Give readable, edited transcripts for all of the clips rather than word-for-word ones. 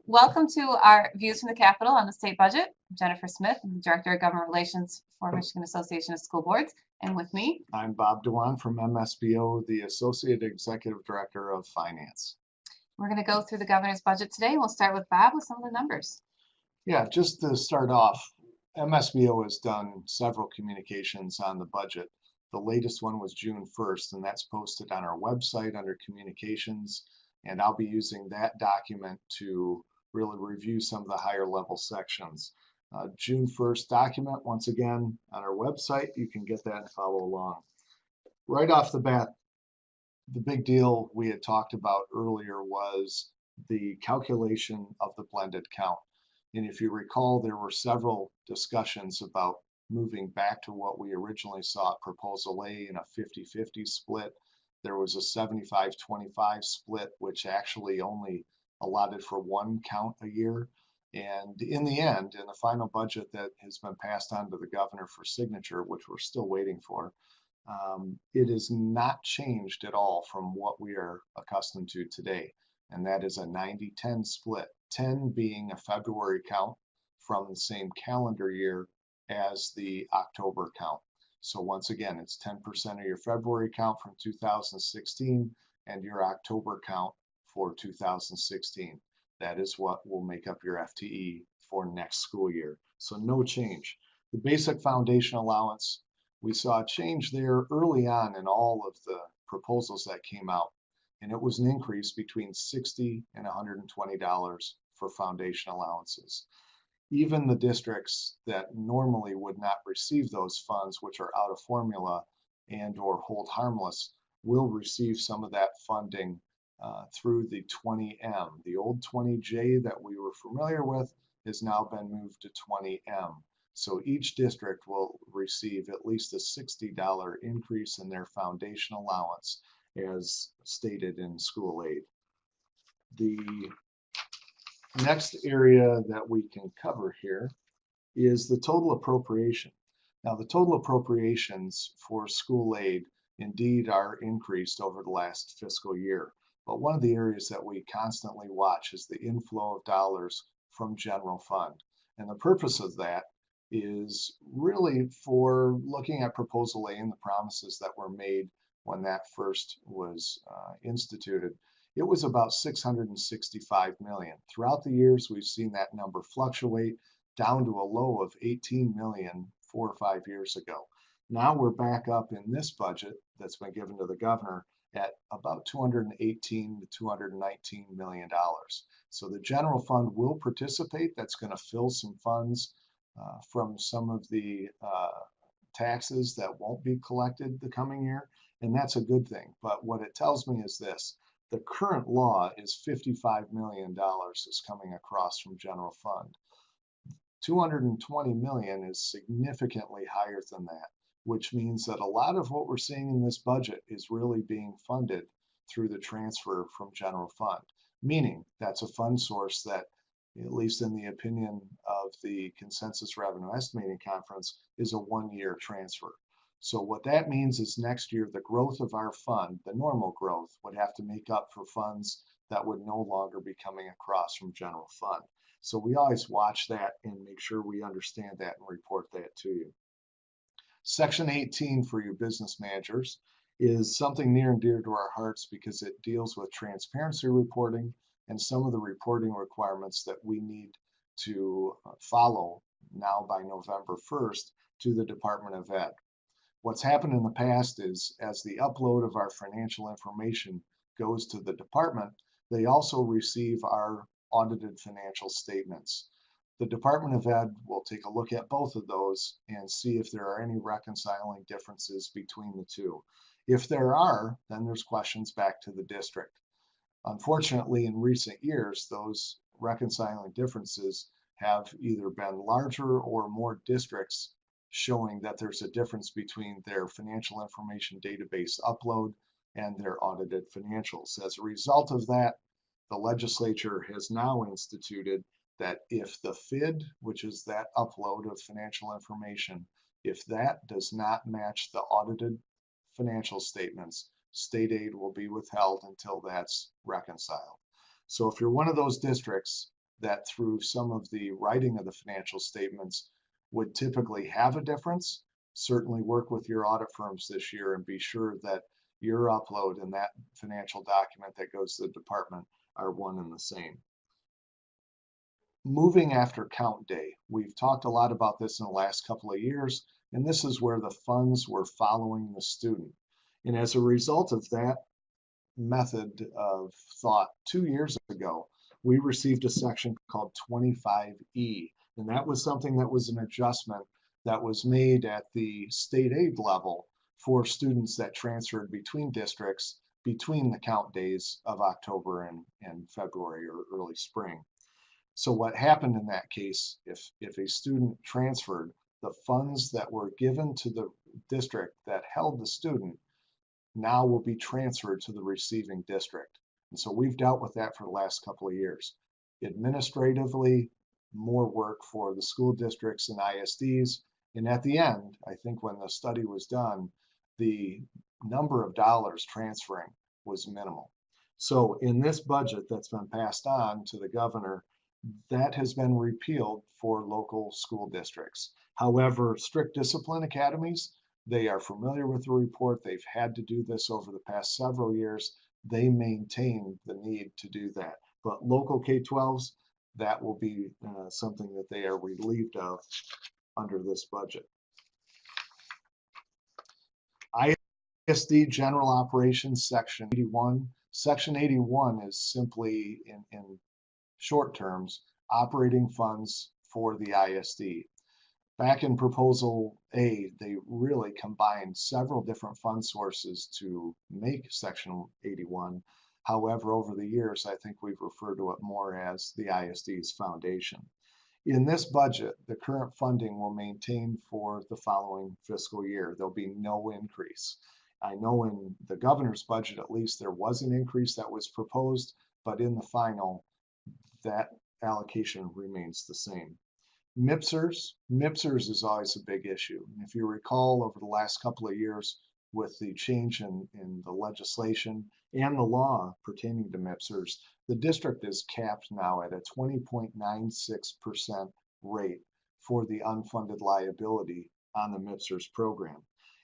Welcome to our Views from the Capitol on the state budget. I'm Jennifer Smith, I'm the Director of Government Relations for Michigan Association of School Boards, and with me, I'm Bob Dewan from MSBO, the Associate Executive Director of Finance. we're going to go through the governor's budget today. We'll start with Bob with some of the numbers. Yeah, just to start off, MSBO has done several communications on the budget. The latest one was June 1st, and that's posted on our website under communications. And I'll be using that document to really review some of the higher level sections. June 1st document, once again, on our website, you can get that and follow along. Right off the bat, the big deal we had talked about earlier was the calculation of the blended count. And if you recall, there were several discussions about moving back to what we originally saw at Proposal A in a 50-50 split. There was a 75-25 split, which actually only allotted for one count a year. And in the end, in the final budget that has been passed on to the governor for signature, which we're still waiting for, it is not changed at all from what we are accustomed to today, and that is a 90-10 split, 10 being a February count from the same calendar year as the October count. So once again, it's 10% of your February count from 2016 and your October count for 2016. That is what will make up your FTE for next school year. So no change. The basic foundation allowance, we saw a change there early on in all of the proposals that came out, and it was an increase between $60 and $120 for foundation allowances. Even the districts that normally would not receive those funds, which are out of formula and or hold harmless, will receive some of that funding through the 20M. The old 20J that we were familiar with has now been moved to 20M. So each district will receive at least a $60 increase in their foundation allowance as stated in school aid. The next area that we can cover here is the total appropriation. Now the total appropriations for school aid indeed are increased over the last fiscal year. But one of the areas that we constantly watch is the inflow of dollars from general fund. And the purpose of that is really for looking at Proposal A and the promises that were made when that first was instituted. It was about 665 million. Throughout the years, we've seen that number fluctuate down to a low of 18 million 4 or 5 years ago. Now we're back up in this budget that's been given to the governor at about 218 to 219 million dollars. So the general fund will participate. That's going to fill some funds from some of the taxes that won't be collected the coming year, and that's a good thing. But what it tells me is this: the current law is $55 million is coming across from general fund. 220 million is significantly higher than that, which means that a lot of what we're seeing in this budget is really being funded through the transfer from general fund, meaning that's a fund source that, at least in the opinion of the Consensus Revenue Estimating Conference, is a one-year transfer. So what that means is next year, the growth of our fund, the normal growth, would have to make up for funds that would no longer be coming across from general fund. So we always watch that and make sure we understand that and report that to you. Section 18 for your business managers is something near and dear to our hearts because it deals with transparency reporting and some of the reporting requirements that we need to follow now by November 1st to the Department of Ed. What's happened in the past is as the upload of our financial information goes to the department, they also receive our audited financial statements. The Department of Ed will take a look at both of those and see if there are any reconciling differences between the two. If there are, then there's questions back to the district. Unfortunately, in recent years, those reconciling differences have either been larger or more districts showing that there's a difference between their financial information database upload and their audited financials. As a result of that, the legislature has now instituted that if the FID, which is that upload of financial information, if that does not match the audited financial statements, state aid will be withheld until that's reconciled. So if you're one of those districts that through some of the writing of the financial statements would typically have a difference. Certainly work with your audit firms this year and be sure that your upload and that financial document that goes to the department are one and the same. Moving after count day. We've talked a lot about this in the last couple of years, and this is where the funds were following the student. And as a result of that method of thought 2 years ago, we received a section called 25E, and that was something that was an adjustment that was made at the state aid level for students that transferred between districts between the count days of October and February or early spring. So what happened in that case, if a student transferred, the funds that were given to the district that held the student now will be transferred to the receiving district. And so we've dealt with that for the last couple of years. Administratively, more work for the school districts and ISDs. And at the end, I think when the study was done, the number of dollars transferring was minimal. So in this budget that's been passed on to the governor, that has been repealed for local school districts. However, strict discipline academies, they are familiar with the report. They've had to do this over the past several years. They maintain the need to do that. But local K-12s, that will be something that they are relieved of under this budget. ISD General Operations Section 81. Section 81 is simply, in short terms, operating funds for the ISD. Back in Proposal A, they really combined several different fund sources to make Section 81. However, over the years, I think we've referred to it more as the ISD's foundation. In this budget, the current funding will maintain for the following fiscal year. There'll be no increase. I know in the governor's budget, at least, there was an increase that was proposed, but in the final, that allocation remains the same. MIPSers is always a big issue. If you recall, over the last couple of years, with the change in the legislation and the law pertaining to MIPSers, the district is capped now at a 20.96% rate for the unfunded liability on the MIPSers program.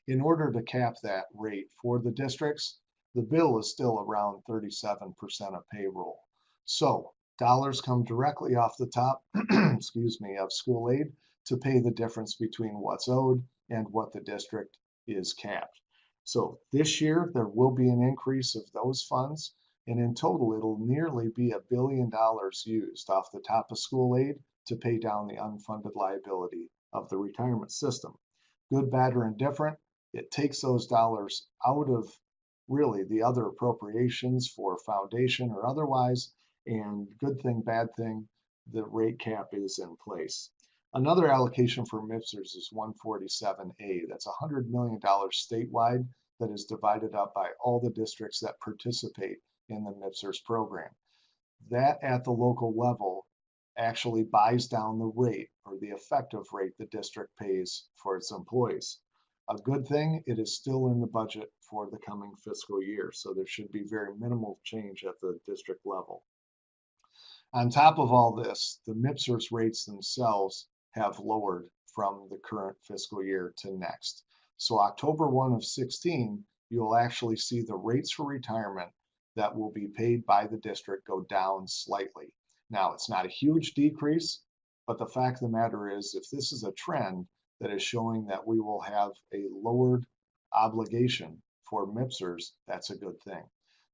In order to cap that rate for the districts, the bill is still around 37% of payroll. So dollars come directly off the top, excuse me, of school aid to pay the difference between what's owed and what the district is capped. So this year, there will be an increase of those funds, and in total, it'll nearly be $1 billion used off the top of school aid to pay down the unfunded liability of the retirement system. Good, bad, or indifferent, it takes those dollars out of really the other appropriations for foundation or otherwise, and good thing, bad thing, the rate cap is in place. Another allocation for MIPSers is 147A. That's $100 million statewide that is divided up by all the districts that participate in the MIPSers program. That at the local level actually buys down the rate or the effective rate the district pays for its employees. A good thing, it is still in the budget for the coming fiscal year, so there should be very minimal change at the district level. On top of all this, the MIPSers rates themselves have lowered from the current fiscal year to next. So October 1 of 16, you'll actually see the rates for retirement that will be paid by the district go down slightly. Now, it's not a huge decrease, but the fact of the matter is, if this is a trend that is showing that we will have a lowered obligation for MIPSers, that's a good thing.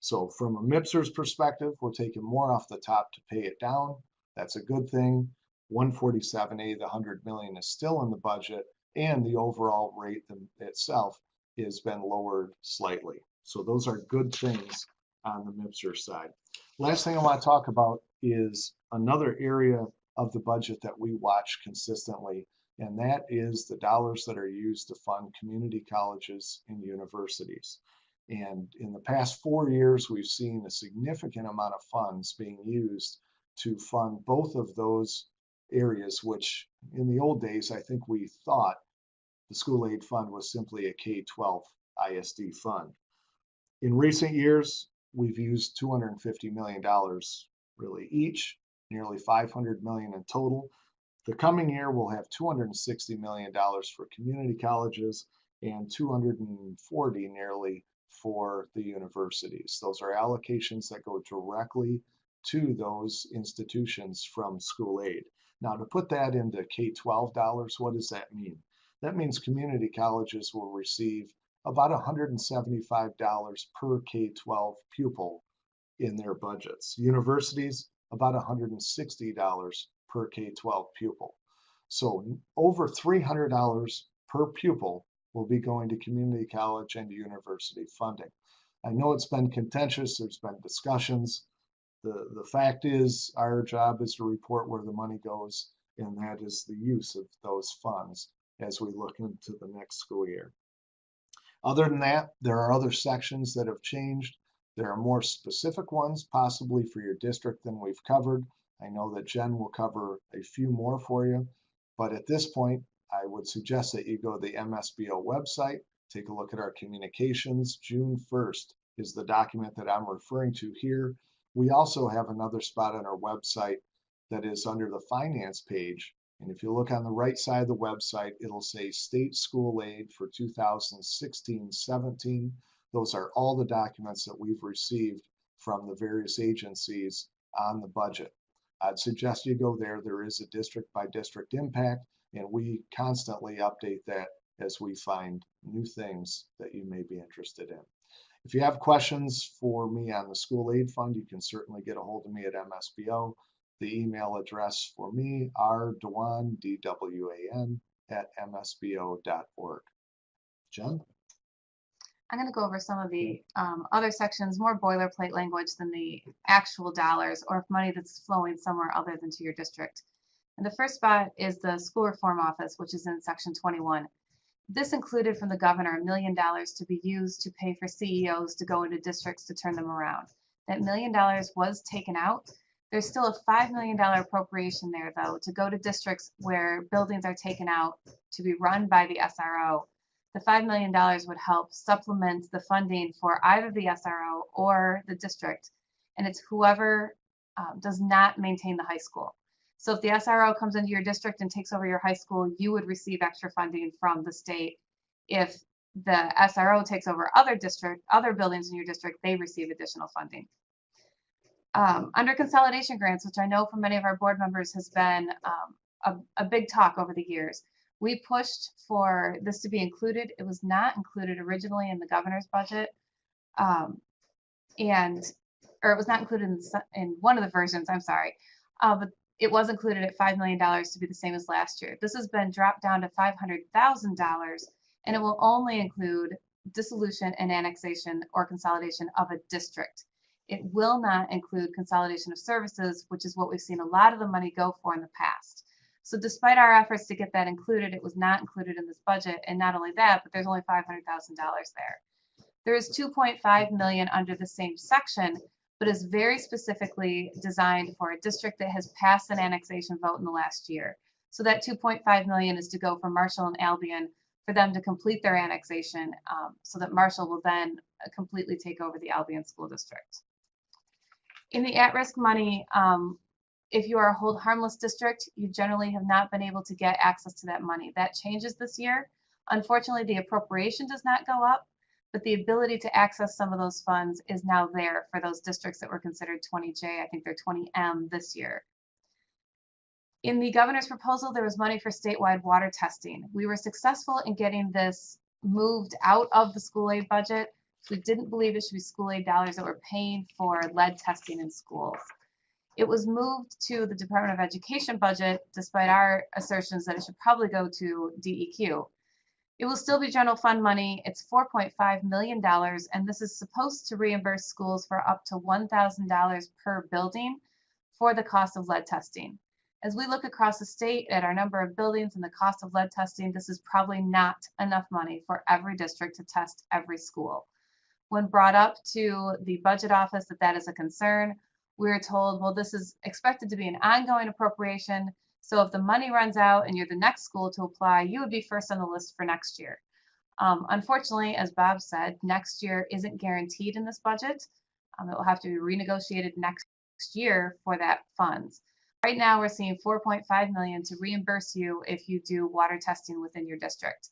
So from a MIPSers perspective, we're taking more off the top to pay it down. That's a good thing. 147A, the 100 million, is still in the budget, and the overall rate itself has been lowered slightly. So those are good things on the MIPSer side. Last thing I want to talk about is another area of the budget that we watch consistently, and that is the dollars that are used to fund community colleges and universities. And in the past 4 years, we've seen a significant amount of funds being used to fund both of those areas, which in the old days, I think we thought the school aid fund was simply a K-12 ISD fund. In recent years, we've used $250 million really each nearly $500 million in total. The coming year, we'll have $260 million for community colleges and 240 nearly for the universities. Those are allocations that go directly to those institutions from school aid. Now, to put that into K-12 dollars, what does that mean? That means community colleges will receive about $175 per K-12 pupil in their budgets. Universities, about $160 per K-12 pupil. So over $300 per pupil will be going to community college and university funding. I know it's been contentious, there's been discussions. The fact is, our job is to report where the money goes, and that is the use of those funds as we look into the next school year. Other than that, there are other sections that have changed. There are more specific ones, possibly for your district, than we've covered. I know that Jen will cover a few more for you, but at this point, I would suggest that you go to the MSBO website, take a look at our communications. June 1st is the document that I'm referring to here. We also have another spot on our website that is under the finance page. And if you look on the right side of the website, it'll say state school aid for 2016-17. Those are all the documents that we've received from the various agencies on the budget. I'd suggest you go there. There is a district by district impact, and we constantly update that as we find new things that you may be interested in. If you have questions for me on the school aid fund, you can certainly get a hold of me at MSBO. The email address for me, rdewan, D-W-A-N, @msbo.org. Jen? I'm going to go over some of the other sections, more boilerplate language than the actual dollars or money that's flowing somewhere other than to your district. And the first spot is the school reform office, which is in section 21. This included from the governor $1 million to be used to pay for CEOs to go into districts to turn them around. That $1 million was taken out. There's still a $5 million appropriation there, though, to go to districts where buildings are taken out to be run by the SRO. The $5 million would help supplement the funding for either the SRO or the district, and it's whoever does not maintain the high school. So if the SRO comes into your district and takes over your high school, you would receive extra funding from the state. If the SRO takes over other buildings in your district, they receive additional funding. Under consolidation grants, which I know for many of our board members has been a big talk over the years, we pushed for this to be included. It was not included originally in the governor's budget, or it was not included in one of the versions, I'm sorry, but it was included at $5 million to be the same as last year. This has been dropped down to $500,000, and it will only include dissolution and annexation or consolidation of a district. It will not include consolidation of services, which is what we've seen a lot of the money go for in the past. So despite our efforts to get that included, it was not included in this budget. And not only that, but there's only $500,000 there. There is $2.5 million under the same section, but is very specifically designed for a district that has passed an annexation vote in the last year. So that $2.5 million is to go for Marshall and Albion for them to complete their annexation, so that Marshall will then completely take over the Albion School District. In the at-risk money, if you are a hold harmless district, you generally have not been able to get access to that money. That changes this year. Unfortunately, the appropriation does not go up, but the ability to access some of those funds is now there for those districts that were considered 20J. I think they're 20M this year. In the governor's proposal, there was money for statewide water testing. We were successful in getting this moved out of the school aid budget. We didn't believe it should be school aid dollars that were paying for lead testing in schools. It was moved to the Department of Education budget, despite our assertions that it should probably go to DEQ. It will still be general fund money. It's $4.5 million, and this is supposed to reimburse schools for up to $1,000 per building for the cost of lead testing. As we look across the state at our number of buildings and the cost of lead testing, this is probably not enough money for every district to test every school. When brought up to the budget office that is a concern, we were told, well, this is expected to be an ongoing appropriation. So if the money runs out and you're the next school to apply, you would be first on the list for next year. Unfortunately, as Bob said, next year isn't guaranteed in this budget. It will have to be renegotiated next year for that funds. Right now, we're seeing 4.5 million to reimburse you if you do water testing within your district.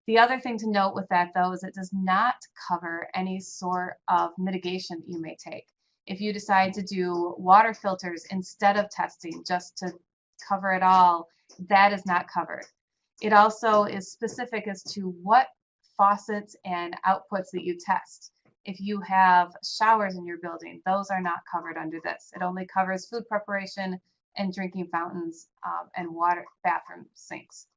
The other thing to note with that, though, is it does not cover any sort of mitigation that you may take. If you decide to do water filters instead of testing just to cover it all, that is not covered. It also is specific as to what faucets and outputs that you test. If you have showers in your building, those are not covered under this. It only covers food preparation and drinking fountains and water bathroom sinks.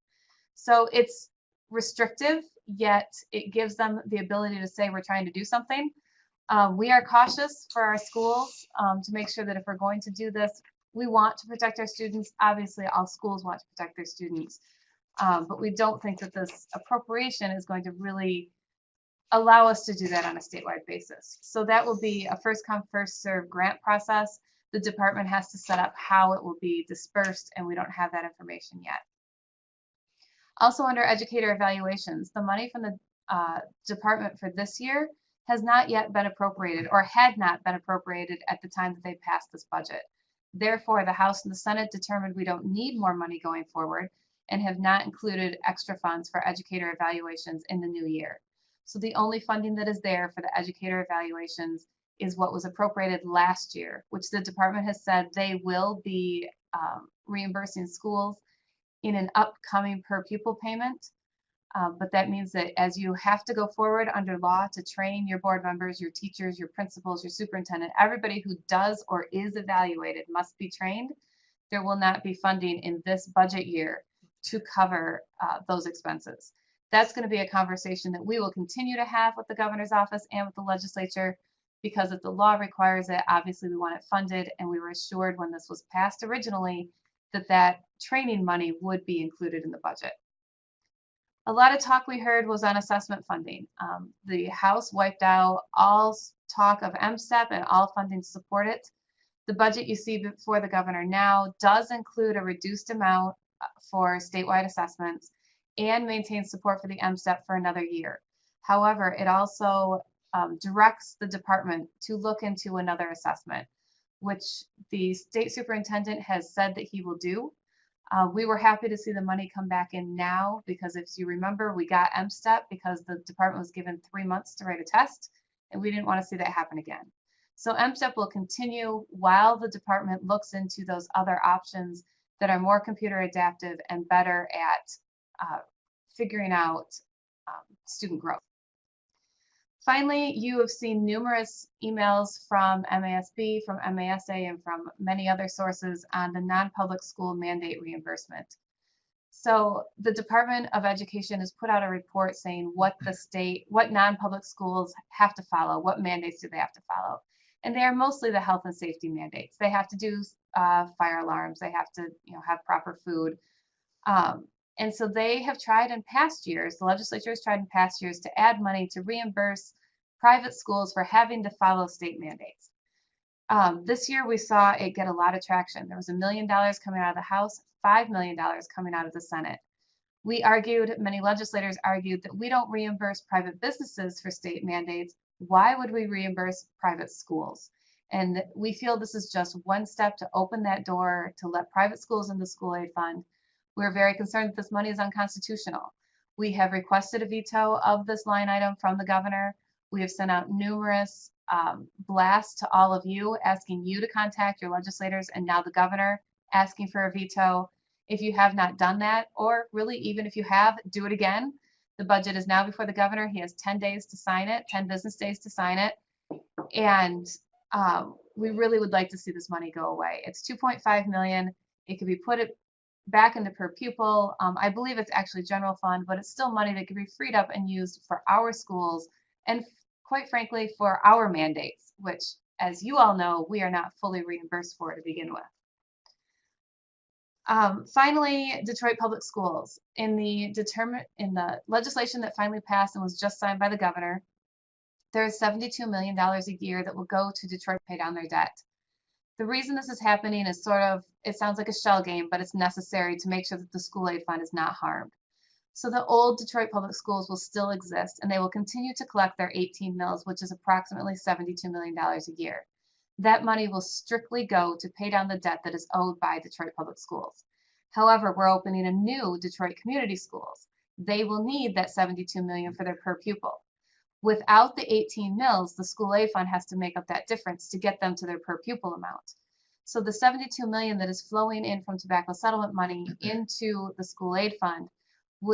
So it's restrictive, yet it gives them the ability to say we're trying to do something. We are cautious for our schools to make sure that if we're going to do this, we want to protect our students. Obviously, all schools want to protect their students, but we don't think that this appropriation is going to really allow us to do that on a statewide basis. So that will be a first come, first serve grant process. The department has to set up how it will be dispersed, and we don't have that information yet. Also under educator evaluations, the money from the department for this year has not yet been appropriated or had not been appropriated at the time that they passed this budget. Therefore, the House and the Senate determined we don't need more money going forward and have not included extra funds for educator evaluations in the new year. So the only funding that is there for the educator evaluations is what was appropriated last year, which the department has said they will be reimbursing schools in an upcoming per pupil payment. But that means that as you have to go forward under law to train your board members, your teachers, your principals, your superintendent, everybody who does or is evaluated must be trained. There will not be funding in this budget year to cover those expenses. That's going to be a conversation that we will continue to have with the governor's office and with the legislature, because if the law requires it, obviously we want it funded, and we were assured when this was passed originally that that training money would be included in the budget. A lot of talk we heard was on assessment funding. The House wiped out all talk of MSTEP and all funding to support it. The budget you see before the governor now does include a reduced amount for statewide assessments and maintains support for the MSTEP for another year. However, it also directs the department to look into another assessment, which the state superintendent has said that he will do. We were happy to see the money come back in now, because if you remember, we got MSTEP because the department was given 3 months to write a test, and we didn't want to see that happen again. So MSTEP will continue while the department looks into those other options that are more computer adaptive and better at figuring out student growth. Finally, you have seen numerous emails from MASB, from MASA, and from many other sources on the non-public school mandate reimbursement. So the Department of Education has put out a report saying what non-public schools have to follow, what mandates do they have to follow. And they are mostly the health and safety mandates. They have to do fire alarms, they have to have proper food. And so they have tried in past years, the legislature has tried in past years to add money to reimburse private schools for having to follow state mandates. This year we saw it get a lot of traction. There was $1 million coming out of the House, $5 million coming out of the Senate. Many legislators argued that we don't reimburse private businesses for state mandates. Why would we reimburse private schools? And we feel this is just one step to open that door to let private schools in the school aid fund. We're very concerned that this money is unconstitutional. We have requested a veto of this line item from the governor. We have sent out numerous blasts to all of you, asking you to contact your legislators, and now the governor asking for a veto. If you have not done that, or really even if you have, do it again. The budget is now before the governor. He has 10 days to sign it, 10 business days to sign it. And we really would like to see this money go away. It's $2.5 million. It could be put back into per pupil. I believe it's actually general fund, but it's still money that could be freed up and used for our schools and, quite frankly, for our mandates, which, as you all know, we are not fully reimbursed for to begin with. Finally, Detroit Public Schools. In the legislation that finally passed and was just signed by the governor, there is $72 million a year that will go to Detroit to pay down their debt. The reason this is happening is it sounds like a shell game, but it's necessary to make sure that the school aid fund is not harmed. So the old Detroit Public Schools will still exist, and they will continue to collect their 18 mills, which is approximately $72 million a year. that money will strictly go to pay down the debt that is owed by Detroit Public Schools. However, we're opening a new Detroit Community Schools. They will need that $72 million for their per pupil. Without the 18 mills, the school aid fund has to make up that difference to get them to their per pupil amount. So the 72 million that is flowing in from tobacco settlement money into the school aid fund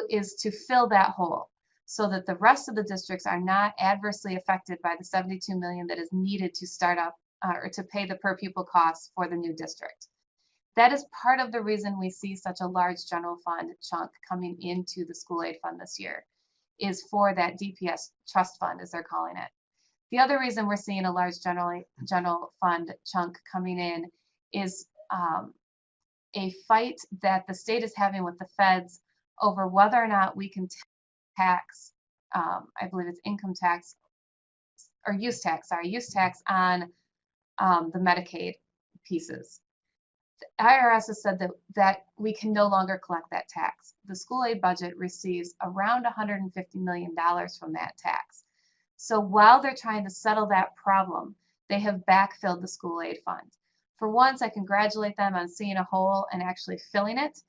is to fill that hole so that the rest of the districts are not adversely affected by the 72 million that is needed to start up or to pay the per pupil costs for the new district. That is part of the reason we see such a large general fund chunk coming into the school aid fund this year, is for that DPS trust fund, as they're calling it. The other reason we're seeing a large general fund chunk coming in is a fight that the state is having with the feds over whether or not we can tax, I believe it's income tax, or use tax on the Medicaid pieces. The IRS has said that we can no longer collect that tax. The school aid budget receives around $150 million from that tax. So while they're trying to settle that problem, they have backfilled the school aid fund. For once, I congratulate them on seeing a hole and actually filling it.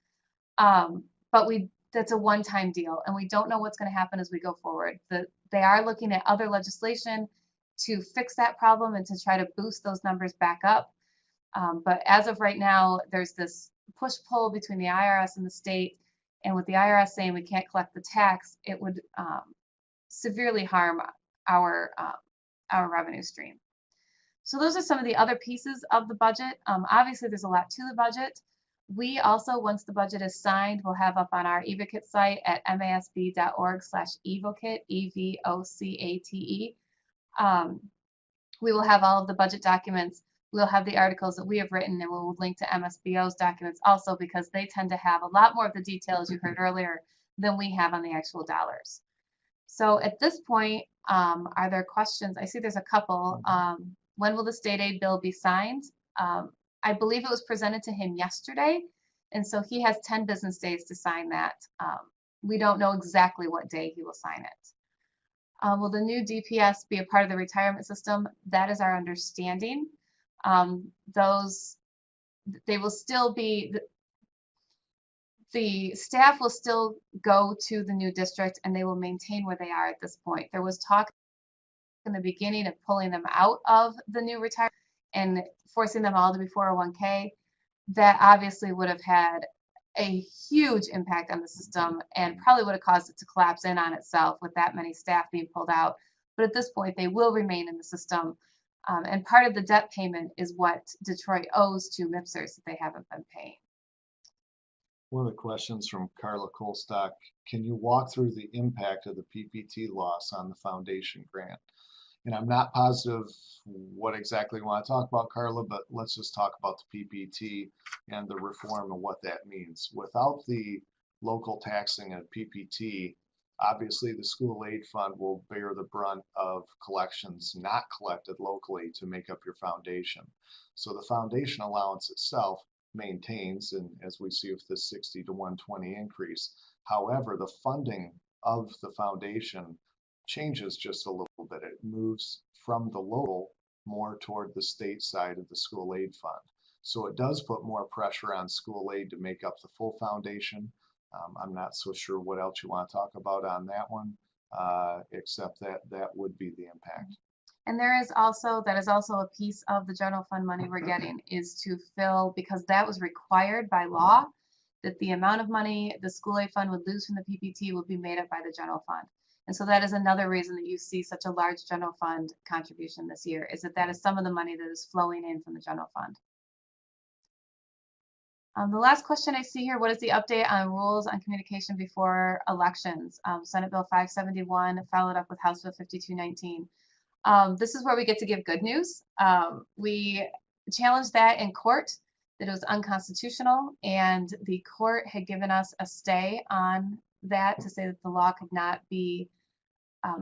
But that's a one-time deal, and we don't know what's going to happen as we go forward. They are looking at other legislation to fix that problem and to try to boost those numbers back up. But as of right now, there's this push-pull between the IRS and the state, and with the IRS saying we can't collect the tax, it would severely harm our revenue stream. So those are some of the other pieces of the budget. Obviously, there's a lot to the budget. We also, once the budget is signed, will have up on our evocate site at masb.org/evocate, EVOCATE. We will have all of the budget documents. We'll have the articles that we have written, and we'll link to MSBO's documents also, because they tend to have a lot more of the details you heard earlier than we have on the actual dollars. So at this point, are there questions? I see there's a couple. When will the state aid bill be signed? I believe it was presented to him yesterday, and so he has 10 business days to sign that. We don't know exactly what day he will sign it. Will the new DPS be a part of the retirement system? That is our understanding. They will still be, the staff will still go to the new district, and they will maintain where they are at this point. There was talk in the beginning of pulling them out of the new retirement and forcing them all to be 401k. That obviously would have had a huge impact on the system and probably would have caused it to collapse in on itself with that many staff being pulled out. But at this point, they will remain in the system. And part of the debt payment is what Detroit owes to MIPSers that they haven't been paying. One of the questions from Carla Colstock, can you walk through the impact of the PPT loss on the foundation grant? And I'm not positive what exactly you want to talk about, Carla, but let's just talk about the PPT and the reform and what that means. Without the local taxing of PPT, obviously the school aid fund will bear the brunt of collections not collected locally to make up your foundation. So the foundation allowance itself maintains, and as we see with the 60 to 120 increase. However, the funding of the foundation changes just a little bit. It moves from the local more toward the state side of the school aid fund. So it does put more pressure on school aid to make up the full foundation. I'm not so sure what else you want to talk about on that one, except that would be the impact. And that is also a piece of the general fund money we're getting, is to fill, because that was required by law, that the amount of money the school aid fund would lose from the PPT would be made up by the general fund. And so that is another reason that you see such a large general fund contribution this year, is that is some of the money that is flowing in from the general fund. The last question I see here, what is the update on rules on communication before elections? Senate Bill 571 followed up with House Bill 5219. This is where we get to give good news. We challenged that in court, that it was unconstitutional, and the court had given us a stay on that to say that the law could not be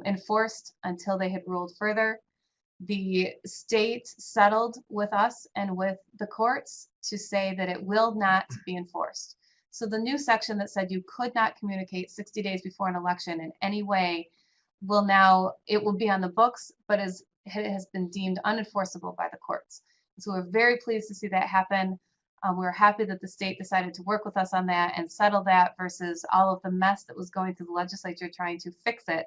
enforced until they had ruled further. The state settled with us and with the courts to say that it will not be enforced. So the new section that said you could not communicate 60 days before an election in any way will now, it will be on the books, but is it has been deemed unenforceable by the courts. So we're very pleased to see that happen. We're happy that the state decided to work with us on that and settle that versus all of the mess that was going through the legislature trying to fix it.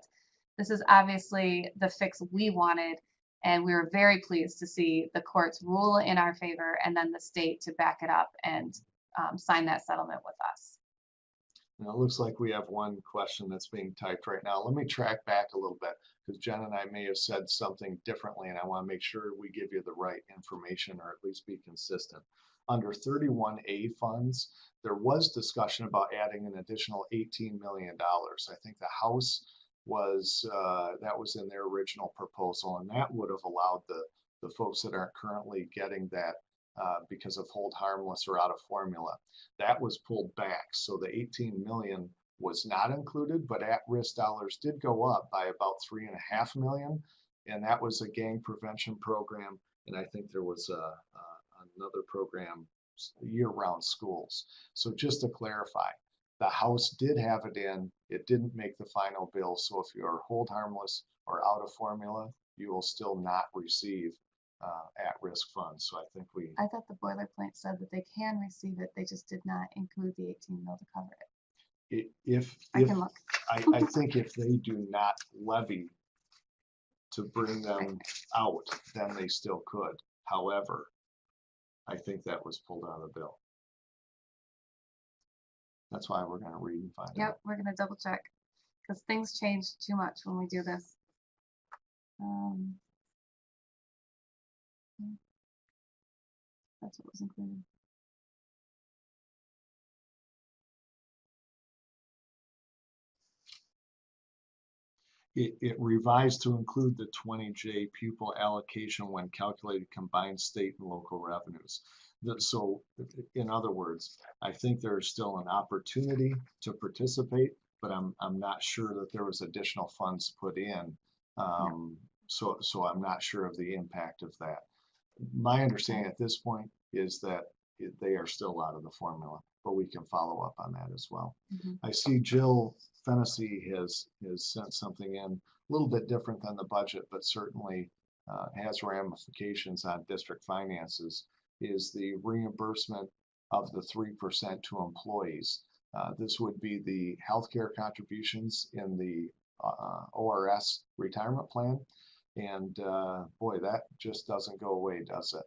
This is obviously the fix we wanted, and we were very pleased to see the courts rule in our favor and then the state to back it up and sign that settlement with us. Now, it looks like we have one question that's being typed right now. Let me track back a little bit because Jen and I may have said something differently, and I want to make sure we give you the right information or at least be consistent. Under 31A funds, there was discussion about adding an additional $18 million. I think the House was, that was in their original proposal, and that would have allowed the folks that aren't currently getting that because of hold harmless or out of formula. That was pulled back. So the 18 million was not included, but at-risk dollars did go up by about 3.5 million. And that was a gang prevention program. And I think there was another program, year-round schools. So just to clarify, the House did have it in, it didn't make the final bill. So if you're hold harmless or out of formula, you will still not receive at-risk funds. So I think I thought the boilerplate said that they can receive it, they just did not include the 18 mil to cover it. I can look. I think if they do not levy to bring them out, then they still could. However, I think that was pulled out of the bill. That's why we're going to read and find out. Yep, we're going to double check because things change too much when we do this. That's what was included. It revised to include the 20J pupil allocation when calculated combined state and local revenues. So in other words, I think there's still an opportunity to participate, but I'm not sure that there was additional funds put in. So I'm not sure of the impact of that. My understanding at this point is that they are still out of the formula, but we can follow up on that as well. I see Jill Fennessy has sent something in a little bit different than the budget, but certainly has ramifications on district finances, is the reimbursement of the 3% to employees. This would be the healthcare contributions in the ORS retirement plan. And boy, that just doesn't go away, does it?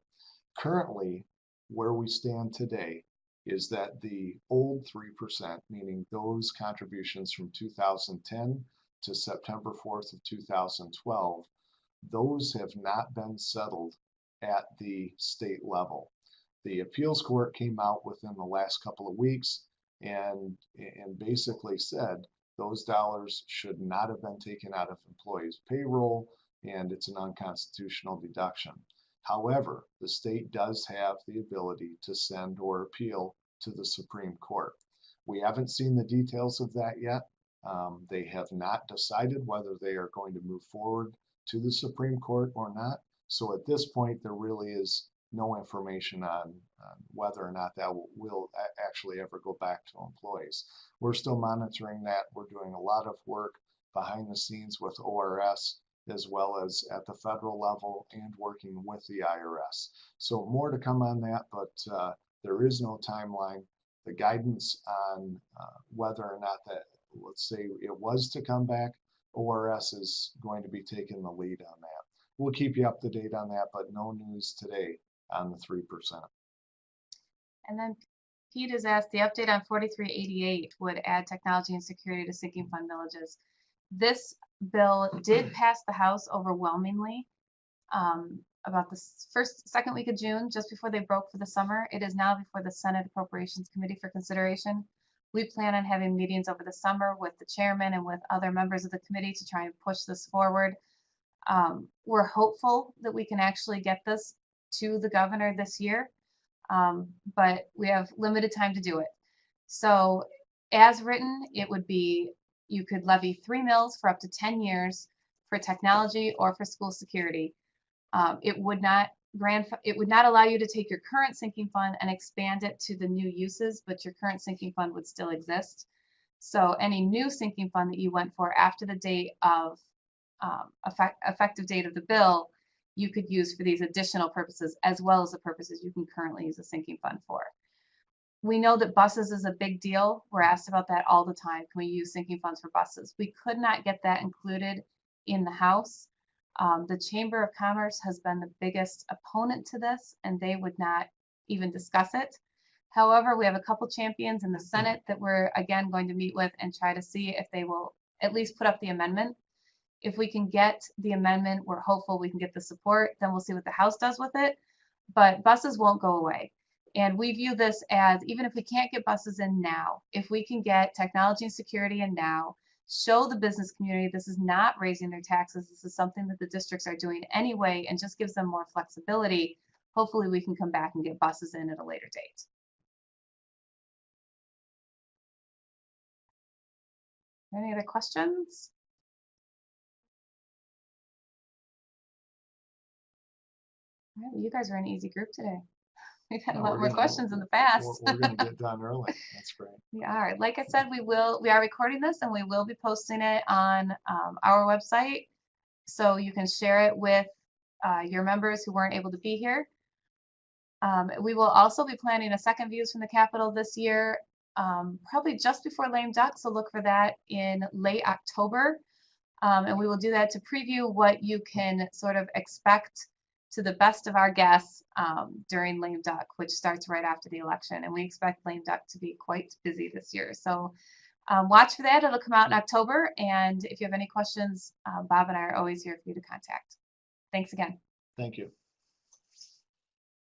Currently, where we stand today is that the old 3%, meaning those contributions from 2010 to September 4th of 2012, those have not been settled at the state level. The appeals court came out within the last couple of weeks and basically said those dollars should not have been taken out of employees' payroll, and it's an unconstitutional deduction. However, the state does have the ability to send or appeal to the Supreme Court. We haven't seen the details of that yet. They have not decided whether they are going to move forward to the Supreme Court or not. So at this point, there really is no information on whether or not that will actually ever go back to employees. We're still monitoring that. We're doing a lot of work behind the scenes with ORS, as well as at the federal level and working with the IRS. So more to come on that, but there is no timeline. The guidance on whether or not that, let's say it was to come back, ORS is going to be taking the lead on that. We'll keep you up to date on that, but no news today on the 3%. And then Pete has asked, the update on 4388 would add technology and security to sinking fund villages. This bill did pass the House overwhelmingly about the second week of June, just before they broke for the summer. It is now before the Senate Appropriations Committee for consideration. We plan on having meetings over the summer with the chairman and with other members of the committee to try and push this forward. We're hopeful that we can actually get this to the governor this year, but we have limited time to do it. So as written, it would be, you could levy 3 mills for up to 10 years for technology or for school security. It would not allow you to take your current sinking fund and expand it to the new uses, but your current sinking fund would still exist. So any new sinking fund that you went for after the date of effective date of the bill you could use for these additional purposes, as well as the purposes you can currently use a sinking fund for. We know that buses is a big deal. We're asked about that all the time. Can we use sinking funds for buses? We could not get that included in the House. The Chamber of Commerce has been the biggest opponent to this, and they would not even discuss it. However, we have a couple champions in the Senate that we're again going to meet with and try to see if they will at least put up the amendment. If we can get the amendment, we're hopeful we can get the support, then we'll see what the House does with it. But buses won't go away. And we view this as, even if we can't get buses in now, if we can get technology and security in now, show the business community this is not raising their taxes, this is something that the districts are doing anyway, and just gives them more flexibility, hopefully we can come back and get buses in at a later date. Any other questions? All right, well, you guys are an easy group today. We've had a lot more questions in the past. We're going to get done early. That's great. We are. Like I said, we are recording this and we will be posting it on our website. So you can share it with your members who weren't able to be here. We will also be planning a second Views from the Capitol this year, probably just before lame duck. So look for that in late October. And we will do that to preview what you can sort of expect to the best of our guess during lame duck, which starts right after the election. And we expect lame duck to be quite busy this year. So watch for that. It'll come out in October. And if you have any questions, Bob and I are always here for you to contact. Thanks again. Thank you.